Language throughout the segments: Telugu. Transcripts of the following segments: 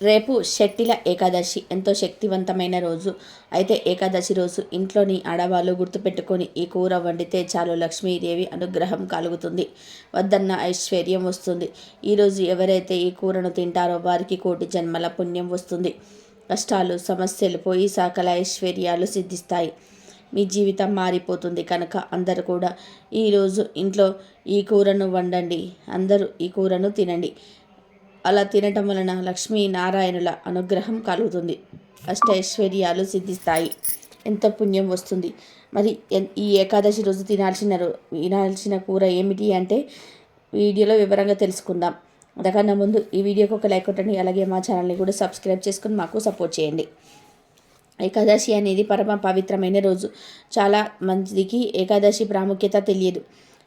రేపు షట్టిల ఏకాదశి ఎంతో శక్తివంతమైన రోజు. అయితే ఏకాదశి రోజు ఇంట్లోని ఆడవాళ్ళు గుర్తుపెట్టుకొని ఈ కూర వండితే చాలు లక్ష్మీదేవి అనుగ్రహం కలుగుతుంది, వద్దన్న ఐశ్వర్యం వస్తుంది. ఈరోజు ఎవరైతే ఈ కూరను తింటారో వారికి కోటి జన్మల పుణ్యం వస్తుంది. కష్టాలు సమస్యలు పోయి సకల ఐశ్వర్యాలు సిద్ధిస్తాయి. మీ జీవితం మారిపోతుంది. కనుక అందరూ కూడా ఈరోజు ఇంట్లో ఈ కూరను వండండి, అందరూ ఈ కూరను తినండి. అలా తినటం వలన లక్ష్మీనారాయణుల అనుగ్రహం కలుగుతుంది, అష్టైశ్వర్యాలు సిద్ధిస్తాయి, ఎంత పుణ్యం వస్తుంది. మరి ఈ ఏకాదశి రోజు తినాల్సిన కూర ఏమిటి అంటే వీడియోలో వివరంగా తెలుసుకుందాం. అంతకన్నా ముందు ఈ వీడియోకి ఒక లైక్ కొట్టండి, అలాగే మా ఛానల్ని కూడా సబ్స్క్రైబ్ చేసుకుని మాకు సపోర్ట్ చేయండి. ఏకాదశి అనేది పరమ పవిత్రమైన రోజు. చాలా మందికి ఏకాదశి ప్రాముఖ్యత తెలియదు.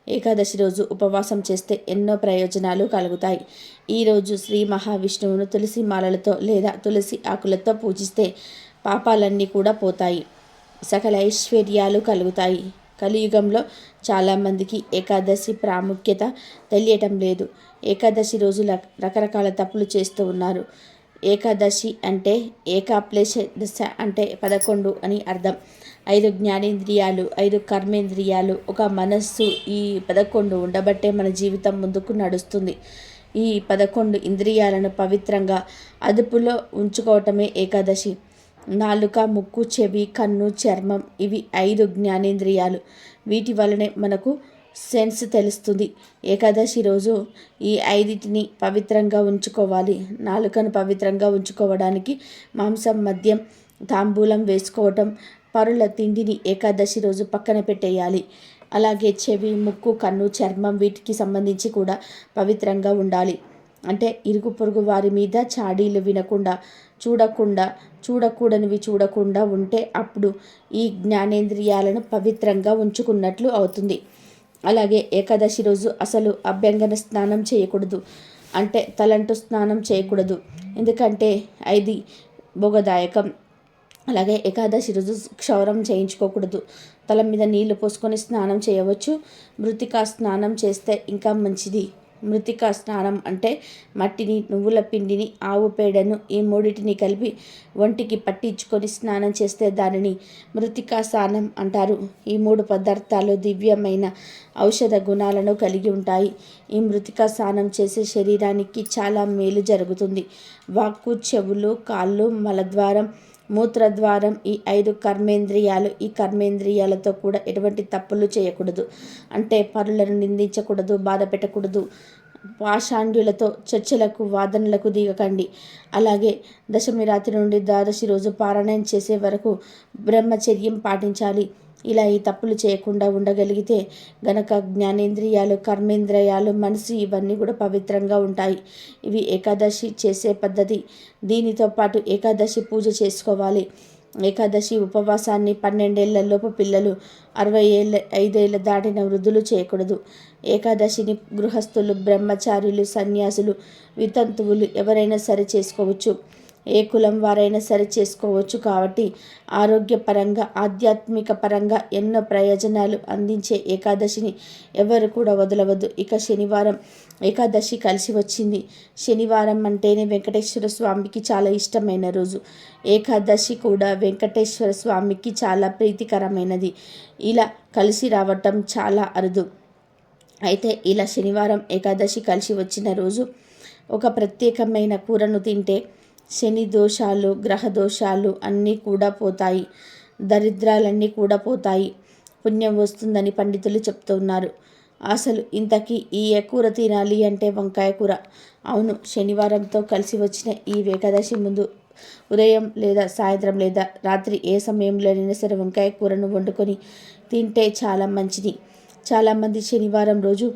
ఏకాదశి రోజు ఉపవాసం చేస్తే ఎన్నో ప్రయోజనాలు కలుగుతాయి. ఈరోజు శ్రీ మహావిష్ణువును తులసి మాలలతో లేదా తులసి ఆకులతో పూజిస్తే పాపాలన్నీ కూడా పోతాయి, సకల ఐశ్వర్యాలు కలుగుతాయి. కలియుగంలో చాలామందికి ఏకాదశి ప్రాముఖ్యత తెలియటం లేదు. ఏకాదశి రోజు రకరకాల తప్పులు చేస్తూ ఉన్నారు. ఏకాదశి అంటే దశ అంటే 11 అని అర్థం. 5 జ్ఞానేంద్రియాలు, 5 కర్మేంద్రియాలు, ఒక మనస్సు, ఈ 11 ఉండబట్టే మన జీవితం ముందుకు నడుస్తుంది. ఈ 11 ఇంద్రియాలను పవిత్రంగా అదుపులో ఉంచుకోవటమే ఏకాదశి. నాలుక, ముక్కు, చెవి, కన్ను, చర్మం, ఇవి 5 జ్ఞానేంద్రియాలు. వీటి వలనే మనకు సెన్స్ తెలుస్తుంది. ఏకాదశి రోజు ఈ 5టిని పవిత్రంగా ఉంచుకోవాలి. నాలుకను పవిత్రంగా ఉంచుకోవడానికి మాంసం, మద్యం, తాంబూలం వేసుకోవటం, పరుల తిండిని ఏకాదశి రోజు పక్కన పెట్టేయాలి. అలాగే చెవి, ముక్కు, కన్ను, చర్మం వీటికి సంబంధించి కూడా పవిత్రంగా ఉండాలి. అంటే ఇరుగు పొరుగు వారి మీద చాడీలు వినకుండా, చూడకూడనివి చూడకుండా ఉంటే అప్పుడు ఈ జ్ఞానేంద్రియాలను పవిత్రంగా ఉంచుకున్నట్లు అవుతుంది. అలాగే ఏకాదశి రోజు అసలు అభ్యంగన స్నానం చేయకూడదు, అంటే తలంటు స్నానం చేయకూడదు, ఎందుకంటే అది భోగదాయకం. అలాగే ఏకాదశి రోజు క్షౌరం చేయించుకోకూడదు. తల మీద నీళ్లు పోసుకొని స్నానం చేయవచ్చు. మృతికా స్నానం చేస్తే ఇంకా మంచిది. మృతికా స్నానం అంటే మట్టిని, నువ్వుల పిండిని, ఆవు పేడను, ఈ మూడిటిని కలిపి ఒంటికి పట్టించుకొని స్నానం చేస్తే దానిని మృతికా స్నానం అంటారు. ఈ 3 పదార్థాలు దివ్యమైన ఔషధ గుణాలను కలిగి ఉంటాయి. ఈ మృతికా స్నానం చేసే శరీరానికి చాలా మేలు జరుగుతుంది. వాక్కు, చెవులు, కాళ్ళు, మలద్వారం, మూత్రద్వారం, ఈ 5 కర్మేంద్రియాలు. ఈ కర్మేంద్రియాలతో కూడా ఎటువంటి తప్పులు చేయకూడదు. అంటే పరులను నిందించకూడదు, బాధ పెట్టకూడదు. పాషాండ్యులతో చర్చలకు, వాదనలకు దిగకండి. అలాగే దశమి రాత్రి నుండి ద్వాదశి రోజు పారాయణం చేసే వరకు బ్రహ్మచర్యం పాటించాలి. ఇలా ఈ తప్పులు చేయకుండా ఉండగలిగితే గనక జ్ఞానేంద్రియాలు, కర్మేంద్రియాలు, మనసు ఇవన్నీ కూడా పవిత్రంగా ఉంటాయి. ఇవి ఏకాదశి చేసే పద్ధతి. దీనితో పాటు ఏకాదశి పూజ చేసుకోవాలి. ఏకాదశి ఉపవాసాన్ని 12 ఏళ్లలోపు పిల్లలు, 65 ఏళ్ళు దాటిన వృద్ధులు చేయకూడదు. ఏకాదశిని గృహస్థులు, బ్రహ్మచారులు, సన్యాసులు, వితంతువులు ఎవరైనా సరే చేసుకోవచ్చు. ఏ కులం వారైనా సరే చేసుకోవచ్చు. కాబట్టి ఆరోగ్యపరంగా, ఆధ్యాత్మిక పరంగా ఎన్నో ప్రయోజనాలు అందించే ఏకాదశిని ఎవరు కూడా వదలవద్దు. ఇక శనివారం ఏకాదశి కలిసి వచ్చింది. శనివారం అంటేనే వెంకటేశ్వర స్వామికి చాలా ఇష్టమైన రోజు. ఏకాదశి కూడా వెంకటేశ్వర స్వామికి చాలా ప్రీతికరమైనది. ఇలా కలిసి రావటం చాలా అరుదు. అయితే ఇలా శనివారం ఏకాదశి కలిసి వచ్చిన రోజు ఒక ప్రత్యేకమైన కూరను తింటే శని దోషాలు, గ్రహ దోషాలు అన్నీ కూడా పోతాయి, దరిద్రాలన్నీ కూడా పోతాయి, పుణ్యం వస్తుందని పండితులు చెప్తున్నారు. అసలు ఇంతకీ ఈ కూర తినాలి అంటే వంకాయ కూర. అవును, శనివారంతో కలిసి వచ్చిన ఈ ఏకాదశి ముందు ఉదయం లేదా సాయంత్రం లేదా రాత్రి ఏ సమయంలోనైనా సరే వంకాయ కూరను వండుకొని తింటే చాలా మంచిది. చాలామంది శనివారం రోజు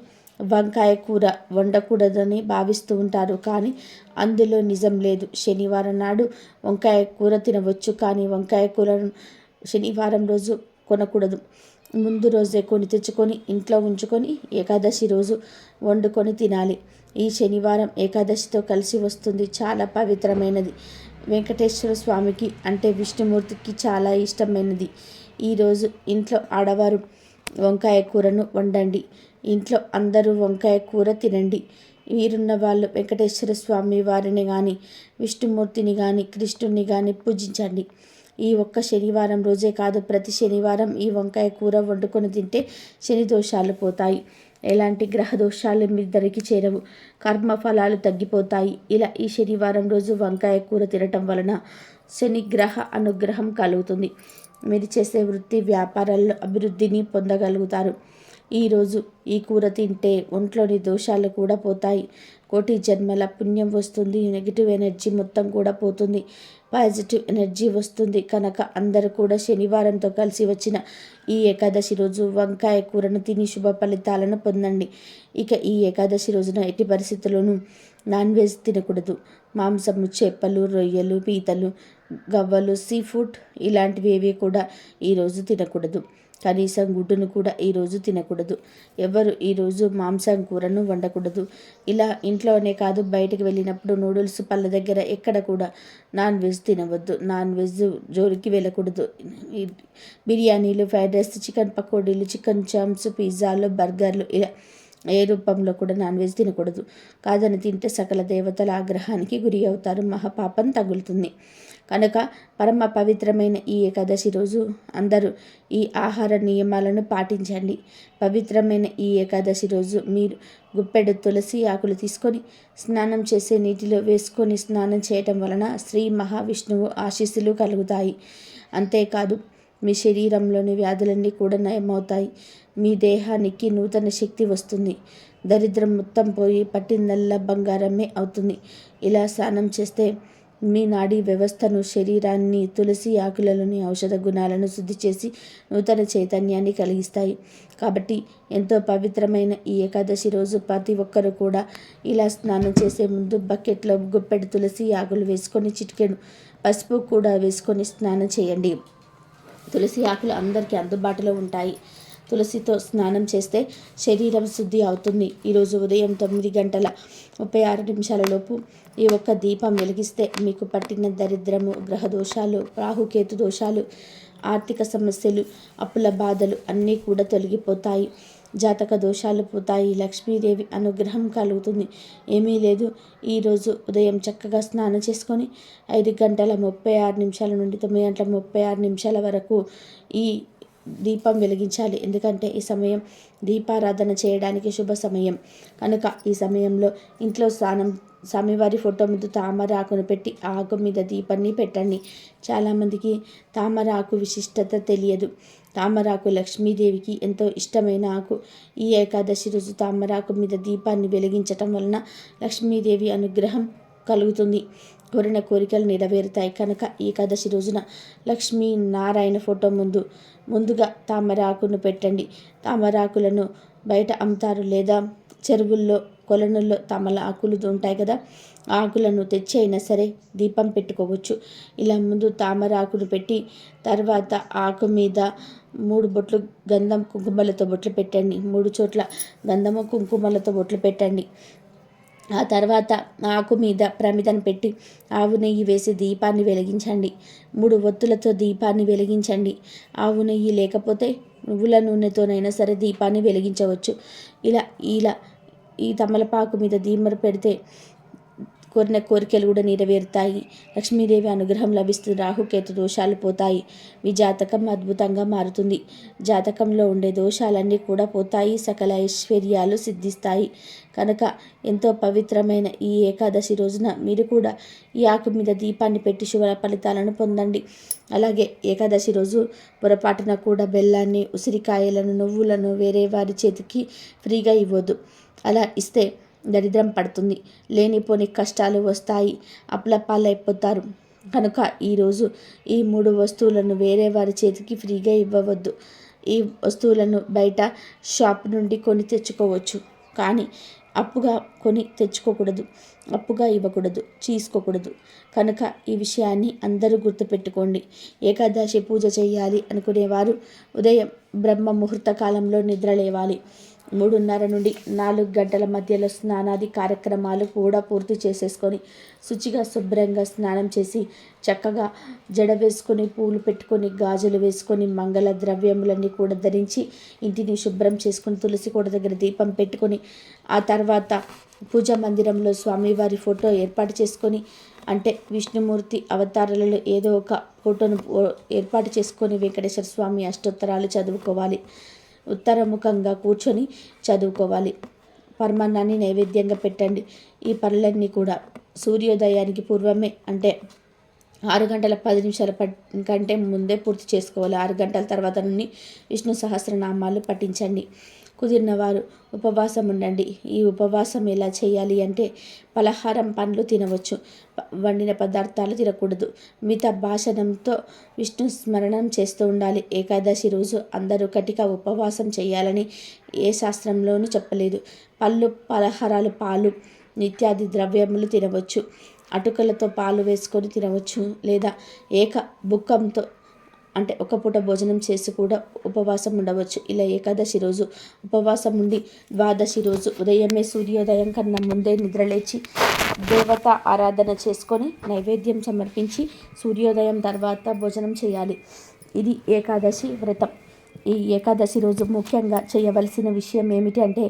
వంకాయ కూర వండకూడదని భావిస్తూ ఉంటారు, కానీ అందులో నిజం లేదు. శనివారం నాడు వంకాయ కూర తినవచ్చు, కానీ వంకాయ కూరను శనివారం రోజు కొనకూడదు. ముందు రోజే కొని తెచ్చుకొని ఇంట్లో ఉంచుకొని ఏకాదశి రోజు వండుకొని తినాలి. ఈ శనివారం ఏకాదశితో కలిసి వస్తుంది, చాలా పవిత్రమైనది. వెంకటేశ్వర స్వామికి అంటే విష్ణుమూర్తికి చాలా ఇష్టమైనది. ఈరోజు ఇంట్లో ఆడవారు వంకాయ కూరను వండండి. ఇంట్లో అందరూ వంకాయ కూర తినండి. వీరున్న వాళ్ళు వెంకటేశ్వర స్వామి వారిని కానీ, విష్ణుమూర్తిని కానీ, కృష్ణుని కానీ పూజించండి. ఈ ఒక్క శనివారం రోజే కాదు, ప్రతి శనివారం ఈ వంకాయ కూర వండుకొని తింటే శని దోషాలు పోతాయి. ఎలాంటి గ్రహ దోషాలు మీ దరికి చేరవు, కర్మ ఫలాలు తగ్గిపోతాయి. ఇలా ఈ శనివారం రోజు వంకాయ కూర తినటం వలన శని గ్రహ అనుగ్రహం కలుగుతుంది. మీరు చేసే వృత్తి వ్యాపారాల్లో అభివృద్ధిని పొందగలుగుతారు. ఈరోజు ఈ కూర తింటే ఒంట్లోని దోషాలు కూడా పోతాయి. కోటి జన్మల పుణ్యం వస్తుంది. నెగిటివ్ ఎనర్జీ మొత్తం కూడా పోతుంది. పాజిటివ్ ఎనర్జీ వస్తుంది. కనుక అందరూ కూడా శనివారంతో కలిసి వచ్చిన ఈ ఏకాదశి రోజు వంకాయ కూరను తిని శుభ ఫలితాలను పొందండి. ఇక ఈ ఏకాదశి రోజున ఎట్టి పరిస్థితుల్లోనూ నాన్ వెజ్ తినకూడదు. మాంసము, చేపలు, రొయ్యలు, పీతలు, గవ్వలు, సీ ఫుడ్ ఇలాంటివి ఏవి కూడా ఈరోజు తినకూడదు. కనీసం గుడ్డును కూడా ఈరోజు తినకూడదు. ఎవరు ఈరోజు మాంసం కూరను వండకూడదు. ఇలా ఇంట్లోనే కాదు, బయటకు వెళ్ళినప్పుడు నూడిల్స్ పళ్ళ దగ్గర ఎక్కడ కూడా నాన్ వెజ్ తినవద్దు. నాన్ వెజ్ జోలికి వెళ్ళకూడదు. బిర్యానీలు, ఫ్రైడ్ రైస్, చికెన్ పకోడీలు, చికెన్ చాప్స్, పిజ్జాలు, బర్గర్లు ఇలా ఏ రూపంలో కూడా నాన్ వెజ్ తినకూడదు. కాదని తింటే సకల దేవతల ఆగ్రహానికి గురి అవుతారు. మహాపాపం తగులుతుంది. కనుక పరమ పవిత్రమైన ఈ ఏకాదశి రోజు అందరూ ఈ ఆహార నియమాలను పాటించండి. పవిత్రమైన ఈ ఏకాదశి రోజు మీరు గుప్పెడు తులసి ఆకులు తీసుకొని స్నానం చేసే నీటిలో వేసుకొని స్నానం చేయటం వలన శ్రీ మహావిష్ణువు ఆశీస్సులు కలుగుతాయి. అంతేకాదు మీ శరీరంలోని వ్యాధులన్నీ కూడా నయమవుతాయి. మీ దేహానికి నూతన శక్తి వస్తుంది. దరిద్రం మొత్తం పోయి పట్టిందల్లా బంగారమే అవుతుంది. ఇలా స్నానం చేస్తే మీ నాడీ వ్యవస్థను, శరీరాన్ని తులసి ఆకులలోని ఔషధ గుణాలను శుద్ధి చేసి నూతన చైతన్యాన్ని కలిగిస్తాయి. కాబట్టి ఎంతో పవిత్రమైన ఈ ఏకాదశి రోజు ప్రతి ఒక్కరూ కూడా ఇలా స్నానం చేసే ముందు బకెట్లో గుప్పెడు తులసి ఆకులు వేసుకొని చిటికెడు పసుపు కూడా వేసుకొని స్నానం చేయండి. తులసి ఆకులు అందరికీ అందుబాటులో ఉంటాయి. తులసితో స్నానం చేస్తే శరీరం శుద్ధి అవుతుంది. ఈరోజు ఉదయం 9:36 లోపు ఈ ఒక్క దీపం వెలిగిస్తే మీకు పట్టిన దరిద్రము, గ్రహ దోషాలు, రాహుకేతు దోషాలు, ఆర్థిక సమస్యలు, అప్పుల బాధలు అన్నీ కూడా తొలగిపోతాయి. జాతక దోషాలు పోతాయి. లక్ష్మీదేవి అనుగ్రహం కలుగుతుంది. ఏమీ లేదు, ఈరోజు ఉదయం చక్కగా స్నానం చేసుకొని 5:36 నుండి 9:36 వరకు ఈ దీపం వెలిగించాలి. ఎందుకంటే ఈ సమయం దీపారాధన చేయడానికి శుభ సమయం. కనుక ఈ సమయంలో ఇంట్లో స్వామివారి ఫోటో ముందు తామర ఆకును పెట్టి ఆకు మీద దీపాన్ని పెట్టండి. చాలామందికి తామర ఆకు విశిష్టత తెలియదు. తామరాకు లక్ష్మీదేవికి ఎంతో ఇష్టమైన ఆకు. ఈ ఏకాదశి రోజు తామరాకు మీద దీపాన్ని వెలిగించటం వలన లక్ష్మీదేవి అనుగ్రహం కలుగుతుంది. కోరిన కోరికలు నెరవేరుతాయి. కనుక ఏకాదశి రోజున లక్ష్మీ నారాయణ ఫోటో ముందుగా తామరాకును పెట్టండి. తామరాకులను బయట అమ్ముతారు, లేదా చెరువుల్లో, కొలనుల్లో తామర ఆకులు ఉంటాయి కదా, ఆకులను తెచ్చి అయినా సరే దీపం పెట్టుకోవచ్చు. ఇలా ముందు తామర ఆకును పెట్టి తర్వాత ఆకు మీద 3 బొట్లు గంధం కుంకుమలతో బొట్లు పెట్టండి. 3 చోట్ల గంధము కుంకుమలతో బొట్లు పెట్టండి. ఆ తర్వాత ఆకు మీద ప్రమిదను పెట్టి ఆవు నెయ్యి వేసి దీపాన్ని వెలిగించండి. 3 ఒత్తులతో దీపాన్ని వెలిగించండి. ఆవు నెయ్యి లేకపోతే నువ్వుల నూనెతోనైనా సరే దీపాన్ని వెలిగించవచ్చు. ఇలా ఈ తమలపాకు మీద దీపం పెడితే కోరిన కోరికలు కూడా నెరవేరుతాయి. లక్ష్మీదేవి అనుగ్రహం లభిస్తుంది. రాహుకేతు దోషాలు పోతాయి. మీ జాతకం అద్భుతంగా మారుతుంది. జాతకంలో ఉండే దోషాలన్నీ కూడా పోతాయి. సకల ఐశ్వర్యాలు సిద్ధిస్తాయి. కనుక ఎంతో పవిత్రమైన ఈ ఏకాదశి రోజున మీరు కూడా ఈ ఆకు మీద దీపాన్ని పెట్టి శుభ ఫలితాలను పొందండి. అలాగే ఏకాదశి రోజు పొరపాటున కూడా బెల్లాన్ని, ఉసిరికాయలను, నువ్వులను వేరే వారి చేతికి ఫ్రీగా ఇవ్వద్దు. అలా ఇస్తే దరిద్రం పడుతుంది. లేనిపోని కష్టాలు వస్తాయి. అప్పుల పాలైపోతారు. కనుక ఈరోజు ఈ 3 వస్తువులను వేరే వారి చేతికి ఫ్రీగా ఇవ్వవద్దు. ఈ వస్తువులను బయట షాప్ నుండి కొని తెచ్చుకోవచ్చు, కానీ అప్పుగా కొని తెచ్చుకోకూడదు, అప్పుగా ఇవ్వకూడదు, తీసుకోకూడదు. కనుక ఈ విషయాన్ని అందరూ గుర్తుపెట్టుకోండి. ఏకాదశి పూజ చేయాలి అనుకునేవారు ఉదయం బ్రహ్మ ముహూర్త కాలంలో నిద్ర లేవాలి. 3:30 నుండి 4 గంటల మధ్యలో స్నానాది కార్యక్రమాలు కూడా పూర్తి చేసేసుకొని శుచిగా శుభ్రంగా స్నానం చేసి చక్కగా జడ వేసుకొని పూలు పెట్టుకొని గాజులు వేసుకొని మంగళ ద్రవ్యములన్నీ కూడా ధరించి ఇంటిని శుభ్రం చేసుకొని తులసి కోట దగ్గర దీపం పెట్టుకొని ఆ తర్వాత పూజా మందిరంలో స్వామివారి ఫోటో ఏర్పాటు చేసుకొని అంటే విష్ణుమూర్తి అవతారాలలో ఏదో ఒక ఫోటోను ఏర్పాటు చేసుకొని వెంకటేశ్వర స్వామి అష్టోత్తరాలు చదువుకోవాలి. ఉత్తరముఖంగా కూర్చొని చదువుకోవాలి. పరమాన్నాన్ని నైవేద్యంగా పెట్టండి. ఈ పనులన్నీ కూడా సూర్యోదయానికి పూర్వమే అంటే 6 గంటల 10 నిమిషాల కంటే ముందే పూర్తి చేసుకోవాలి. 6 గంటల తర్వాత నుండి విష్ణు సహస్రనామాలు పఠించండి. కుదిరిన వారు ఉపవాసం ఉండండి. ఈ ఉపవాసం ఎలా చేయాలి అంటే పలహారం పండ్లు తినవచ్చు, వండిన పదార్థాలు తినకూడదు. మిగతా భాషణంతో విష్ణు స్మరణం చేస్తూ ఉండాలి. ఏకాదశి రోజు అందరూ కటిక ఉపవాసం చేయాలని ఏ శాస్త్రంలోనూ చెప్పలేదు. పళ్ళు, పలహారాలు, పాలు, నిత్యాది ద్రవ్యములు తినవచ్చు. అటుకలతో పాలు వేసుకొని తినవచ్చు, లేదా ఏక బుక్కంతో అంటే ఒక పూట భోజనం చేసి కూడా ఉపవాసం ఉండవచ్చు. ఇలా ఏకాదశి రోజు ఉపవాసం ఉండి ద్వాదశి రోజు ఉదయమే సూర్యోదయం కన్నా ముందే నిద్రలేచి దేవత ఆరాధన చేసుకొని నైవేద్యం సమర్పించి సూర్యోదయం తర్వాత భోజనం చేయాలి. ఇది ఏకాదశి వ్రతం. ఈ ఏకాదశి రోజు ముఖ్యంగా చేయవలసిన విషయం ఏమిటి అంటే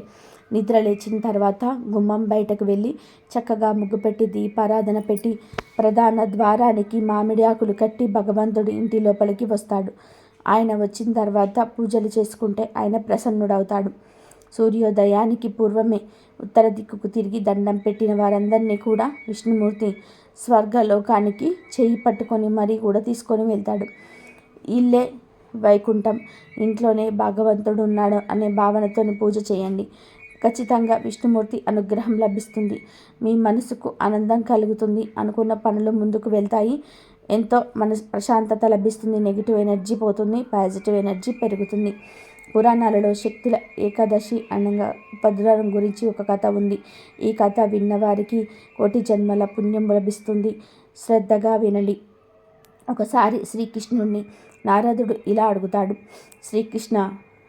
నిద్ర లేచిన తర్వాత గుమ్మం బయటకు వెళ్ళి చక్కగా ముగ్గు పెట్టి దీపారాధన పెట్టి ప్రధాన ద్వారానికి మామిడి ఆకులు కట్టి భగవంతుడు ఇంటి లోపలికి వస్తాడు. ఆయన వచ్చిన తర్వాత పూజలు చేసుకుంటే ఆయన ప్రసన్నుడవుతాడు. సూర్యోదయానికి పూర్వమే ఉత్తర దిక్కుకు తిరిగి దండం పెట్టిన వారందరినీ కూడా విష్ణుమూర్తి స్వర్గలోకానికి చేయి పట్టుకొని మరీ కూడా తీసుకొని వెళ్తాడు. ఇల్లే వైకుంఠం, ఇంట్లోనే భగవంతుడు ఉన్నాడు అనే భావనతో పూజ చేయండి. ఖచ్చితంగా విష్ణుమూర్తి అనుగ్రహం లభిస్తుంది. మీ మనసుకు ఆనందం కలుగుతుంది. అనుకున్న పనులు ముందుకు వెళ్తాయి. ఎంతో ప్రశాంతత లభిస్తుంది. నెగిటివ్ ఎనర్జీ పోతుంది, పాజిటివ్ ఎనర్జీ పెరుగుతుంది. పురాణాలలో శక్తుల ఏకాదశి అనగా ఉపద్రవం గురించి ఒక కథ ఉంది. ఈ కథ విన్నవారికి కోటి జన్మల పుణ్యం లభిస్తుంది. శ్రద్ధగా వినండి. ఒకసారి శ్రీకృష్ణుణ్ణి నారదుడు ఇలా అడుగుతాడు, శ్రీకృష్ణ,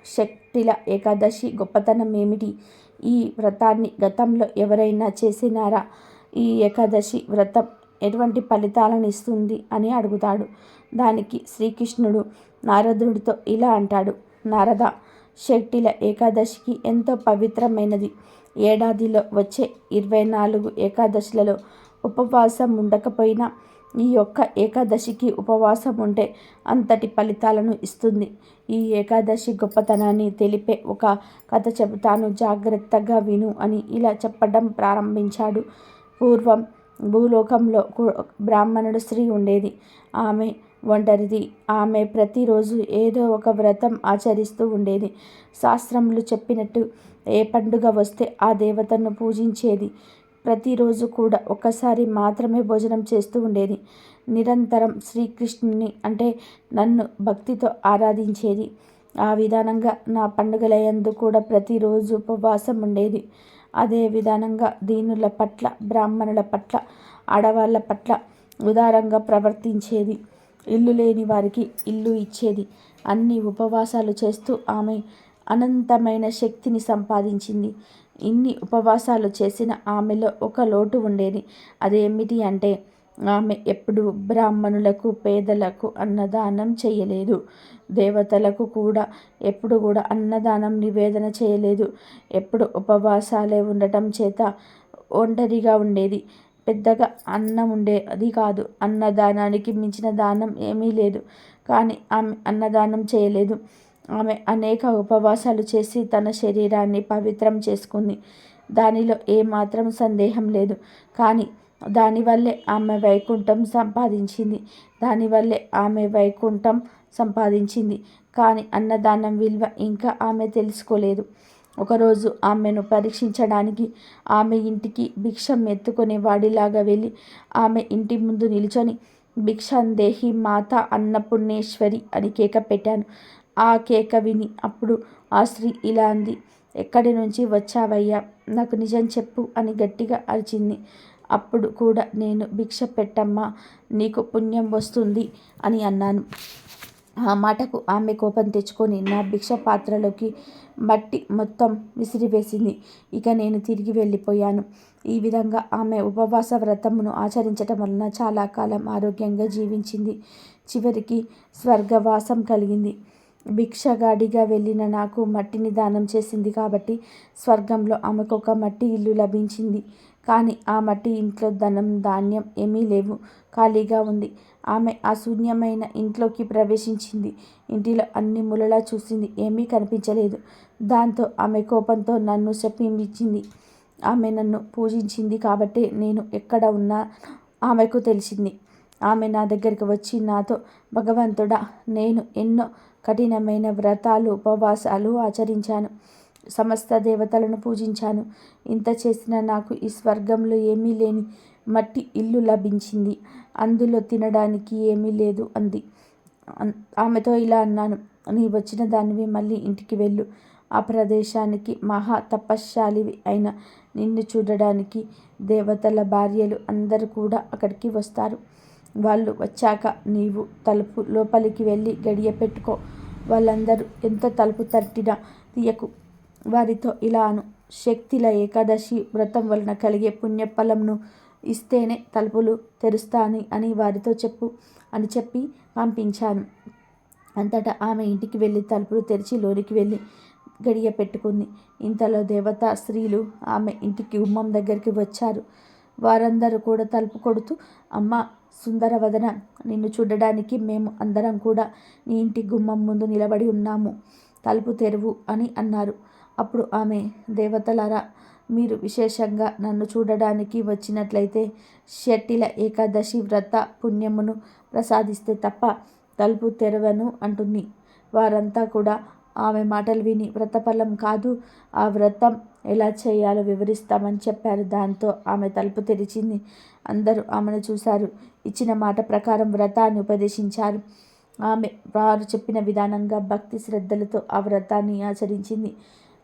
శక్తిల ఏకాదశి గొప్పతనం ఏమిటి? ఈ వ్రతాన్ని గతంలో ఎవరైనా చేసినారా? ఈ ఏకాదశి వ్రతం ఎటువంటి ఫలితాలను ఇస్తుంది అని అడుగుతాడు. దానికి శ్రీకృష్ణుడు నారదుడితో ఇలా అంటాడు, నారద, శక్తిల ఏకాదశికి ఎంతో పవిత్రమైనది. ఏడాదిలో వచ్చే 24 ఏకాదశులలో ఉపవాసం ఉండకపోయినా ఈ యొక్క ఏకాదశికి ఉపవాసం ఉంటే అంతటి ఫలితాలను ఇస్తుంది. ఈ ఏకాదశి గొప్పతనాన్ని తెలిపే ఒక కథ చెబుతాను, జాగ్రత్తగా విను అని ఇలా చెప్పడం ప్రారంభించాడు. పూర్వం భూలోకంలో బ్రాహ్మణుడు స్త్రీ ఉండేది. ఆమె ఒంటరిది. ఆమె ప్రతిరోజు ఏదో ఒక వ్రతం ఆచరిస్తూ ఉండేది. శాస్త్రములు చెప్పినట్టు ఏ పండుగ వస్తే ఆ దేవతను పూజించేది. ప్రతిరోజు కూడా ఒక్కసారి మాత్రమే భోజనం చేస్తూ ఉండేది. నిరంతరం శ్రీకృష్ణుని అంటే నన్ను భక్తితో ఆరాధించేది. ఆ విధానంగా నా పండుగలయందు కూడా ప్రతిరోజు ఉపవాసం ఉండేది. అదే విధానంగా దీనుల పట్ల, బ్రాహ్మణుల పట్ల, ఆడవాళ్ళ పట్ల ఉదారంగా ప్రవర్తించేది. ఇల్లు లేని వారికి ఇల్లు ఇచ్చేది. అన్ని ఉపవాసాలు చేస్తూ ఆమె అనంతమైన శక్తిని సంపాదించింది. ఇన్ని ఉపవాసాలు చేసిన ఆమెలో ఒక లోటు ఉండేది. అదేమిటి అంటే ఆమె ఎప్పుడు బ్రాహ్మణులకు, పేదలకు అన్నదానం చేయలేదు. దేవతలకు కూడా ఎప్పుడు కూడా అన్నదానం నివేదన చేయలేదు. ఎప్పుడు ఉపవాసాలే ఉండటం చేత ఒంటరిగా ఉండేది. పెద్దగా అన్నం ఉండేది కాదు. అన్నదానానికి మించిన దానం ఏమీ లేదు. కానీ ఆమె అన్నదానం చేయలేదు. ఆమె అనేక ఉపవాసాలు చేసి తన శరీరాన్ని పవిత్రం చేసుకుంది. దానిలో ఏమాత్రం సందేహం లేదు. కానీ దానివల్లే ఆమె వైకుంఠం సంపాదించింది. కానీ అన్నదానం విలువ ఇంకా ఆమె తెలుసుకోలేదు. ఒకరోజు ఆమెను పరీక్షించడానికి ఆమె ఇంటికి భిక్షం ఎత్తుకునే వాడిలాగా వెళ్ళి ఆమె ఇంటి ముందు నిల్చొని భిక్షాందేహి మాత అన్నపూర్ణేశ్వరి అని కేక పెట్టాను. ఆ కేక విని అప్పుడు ఆ స్త్రీ ఇలా అంది, ఎక్కడి నుంచి వచ్చావయ్యా? నాకు నిజం చెప్పు అని గట్టిగా అరిచింది. అప్పుడు కూడా నేను భిక్ష పెట్టమ్మా, నీకు పుణ్యం వస్తుంది అని అన్నాను. ఆ మాటకు ఆమె కోపం తెచ్చుకొని నా భిక్ష పాత్రలోకి మట్టి మొత్తం విసిరివేసింది. ఇక నేను తిరిగి వెళ్ళిపోయాను. ఈ విధంగా ఆమె ఉపవాస వ్రతమును ఆచరించటం వలన చాలా కాలం ఆరోగ్యంగా జీవించింది. చివరికి స్వర్గవాసం కలిగింది. భిక్షగాడిగా వెళ్ళిన నాకు మట్టిని దానం చేసింది కాబట్టి స్వర్గంలో ఆమెకొక మట్టి ఇల్లు లభించింది. కానీ ఆ మట్టి ఇంట్లో ధనం ధాన్యం ఏమీ లేవు, ఖాళీగా ఉంది. ఆమె ఆ శూన్యమైన ఇంట్లోకి ప్రవేశించింది. ఇంటిలో అన్ని మూలలా చూసింది, ఏమీ కనిపించలేదు. దాంతో ఆమె కోపంతో నన్ను శపించింది. ఆమె నన్ను పూజించింది కాబట్టి నేను ఎక్కడ ఉన్నా ఆమెకు తెలిసింది. ఆమె నా దగ్గరికి వచ్చి నాతో, భగవంతుడా, నేను ఎన్నో కఠినమైన వ్రతాలు ఉపవాసాలు ఆచరించాను, సమస్త దేవతలను పూజించాను. ఇంత చేసిన నాకు ఈ స్వర్గంలో ఏమీ లేని మట్టి ఇల్లు లభించింది, అందులో తినడానికి ఏమీ లేదు అంది. ఆమెతో ఇలా అన్నాను, నీ వచ్చిన దానివి మళ్ళీ ఇంటికి వెళ్ళు. ఆ ప్రదేశానికి మహా తపశ్శాలివి అయిన నిన్ను చూడడానికి దేవతల భార్యలు అందరూ కూడా అక్కడికి వస్తారు. వాళ్ళు వచ్చాక నీవు తలుపు లోపలికి వెళ్ళి గడియ పెట్టుకో. వాళ్ళందరూ ఎంత తలుపు తట్టినా తీయకు. వారితో ఇలా అను, శక్తిల ఏకాదశి వ్రతం వలన కలిగే పుణ్యఫలంను ఇస్తేనే తలుపులు తెరుస్తాను అని వారితో చెప్పు అని చెప్పి పంపించాను. అంతటా ఆమె ఇంటికి వెళ్ళి తలుపులు తెరిచి లోనికి వెళ్ళి గడియ పెట్టుకుంది. ఇంతలో దేవతా స్త్రీలు ఆమె ఇంటికి గుమ్మం దగ్గరికి వచ్చారు. వారందరూ కూడా తలుపు కొడుతూ, అమ్మ సుందరవదన, నిన్ను చూడడానికి మేము అందరం కూడా నీ ఇంటి గుమ్మం ముందు నిలబడి ఉన్నాము, తలుపు తెరువు అని అన్నారు. అప్పుడు ఆమె, దేవతలారా, మీరు విశేషంగా నన్ను చూడడానికి వచ్చినట్లయితే షట్టిల ఏకాదశి వ్రత పుణ్యమును ప్రసాదిస్తే తప్ప తలుపు తెరవను అంటుంది. వారంతా కూడా ఆమె మాటలు విని, వ్రతఫలం కాదు, ఆ వ్రతం ఎలా చేయాలో వివరిస్తామని చెప్పారు. దాంతో ఆమె తలుపు తెరిచింది. అందరూ ఆమెను చూశారు. ఇచ్చిన మాట ప్రకారం వ్రతాన్ని ఉపదేశించారు. ఆమె వారు చెప్పిన విధానంగా భక్తి శ్రద్ధలతో ఆ వ్రతాన్ని ఆచరించింది.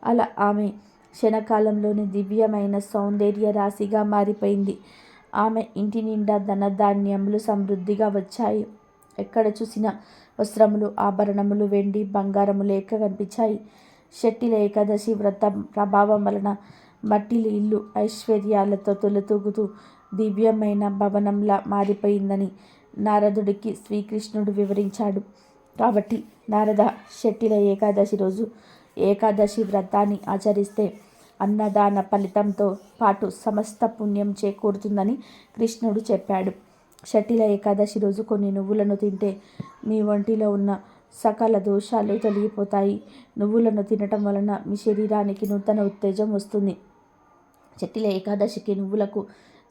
అలా ఆమె క్షణకాలంలోనే దివ్యమైన సౌందర్య రాశిగా మారిపోయింది. ఆమె ఇంటి నిండా ధనధాన్యములు సమృద్ధిగా వచ్చాయి. ఎక్కడ చూసినా వస్త్రములు, ఆభరణములు, వెండి బంగారము లేక కనిపించాయి. షట్టిల ఏకాదశి వ్రతం ప్రభావం వలన మట్టిలి ఇల్లు ఐశ్వర్యాలతో తొలతూగుతూ దివ్యమైన భవనంలా మారిపోయిందని నారదుడికి శ్రీకృష్ణుడు వివరించాడు. కాబట్టి నారద, షట్టిల ఏకాదశి రోజు ఏకాదశి వ్రతాన్ని ఆచరిస్తే అన్నదాన ఫలితంతో పాటు సమస్త పుణ్యం చేకూరుతుందని కృష్ణుడు చెప్పాడు. షట్టిల ఏకాదశి రోజు కొన్ని నువ్వులను తింటే మీ ఒంటిలో ఉన్న సకల దోషాలు తొలగిపోతాయి. నువ్వులను తినటం వలన మీ శరీరానికి నూతన ఉత్తేజం వస్తుంది. షట్టిల ఏకాదశికి నువ్వులకు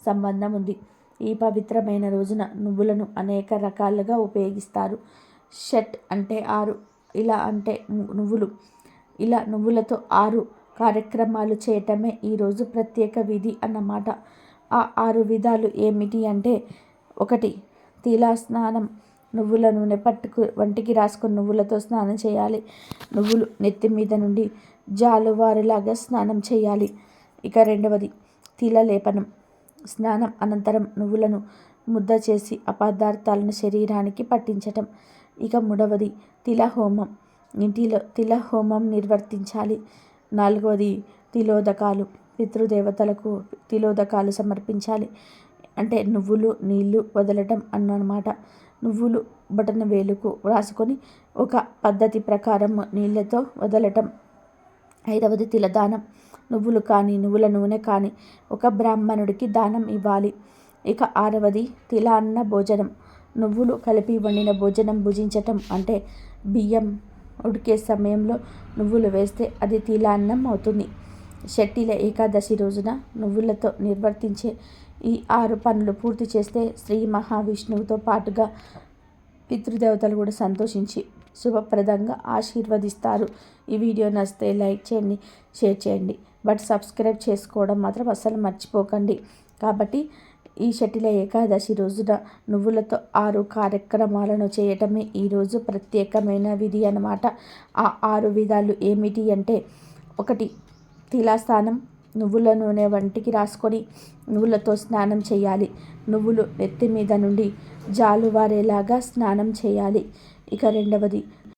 సంబంధం ఉంది. ఈ పవిత్రమైన రోజున నువ్వులను అనేక రకాలుగా ఉపయోగిస్తారు. షట్ అంటే 6, ఇలా అంటే నువ్వులు. ఇలా నువ్వులతో 6 కార్యక్రమాలు చేయటమే ఈరోజు ప్రత్యేక విధి అన్నమాట. ఆ 6 విధాలు ఏమిటి అంటే, 1. తిలా స్నానం. నువ్వుల నూనె వంటికి రాసుకొని నువ్వులతో స్నానం చేయాలి. నువ్వులు నెత్తి మీద నుండి జాలువారులాగా స్నానం చేయాలి. ఇక 2వది తిల లేపనం. స్నానం అనంతరం నువ్వులను ముద్ద చేసి ఆ పదార్థాలను శరీరానికి పట్టించటం. ఇక 3వది తిలహోమం. ఇంటిలో తిలహోమం నిర్వర్తించాలి. 4వది తిలోదకాలు. పితృదేవతలకు తిలోదకాలు సమర్పించాలి. అంటే నువ్వులు నీళ్లు వదలటం అన్నమాట. నువ్వులు బొటన వేలుకు రాసుకొని ఒక పద్ధతి ప్రకారం నీళ్ళతో వదలటం. 5వది తిలదానం. నువ్వులు కానీ నువ్వుల నూనె కానీ ఒక బ్రాహ్మణుడికి దానం ఇవ్వాలి. ఇక 6వది తిలాన్న భోజనం. నువ్వులు కలిపి వండిన భోజనం భుజించటం. అంటే బియ్యం ఉడికే సమయంలో నువ్వులు వేస్తే అది తిలాన్నం అవుతుంది. షట్టిల ఏకాదశి రోజున నువ్వులతో నిర్వర్తించే ఈ 6 పనులు పూర్తి చేస్తే శ్రీ మహావిష్ణువుతో పాటుగా పితృదేవతలు కూడా సంతోషించి శుభప్రదంగా ఆశీర్వదిస్తారు. ఈ వీడియో నచ్చితే లైక్ చేయండి, షేర్ చేయండి, బట్ సబ్స్క్రైబ్ చేసుకోవడం మాత్రం అస్సలు మర్చిపోకండి. కాబట్టి ఈ షట్టిల ఏకాదశి రోజున నువ్వులతో 6 కార్యక్రమాలను చేయటమే ఈరోజు ప్రత్యేకమైన విధి అన్నమాట. ఆ 6 విధాలు ఏమిటి అంటే, 1. తిలాస్నానం. నువ్వుల నూనె వంటికి రాసుకొని నువ్వులతో స్నానం చేయాలి. నువ్వులు నెత్తి మీద నుండి జాలువారేలాగా స్నానం చేయాలి. ఇక రెండవది,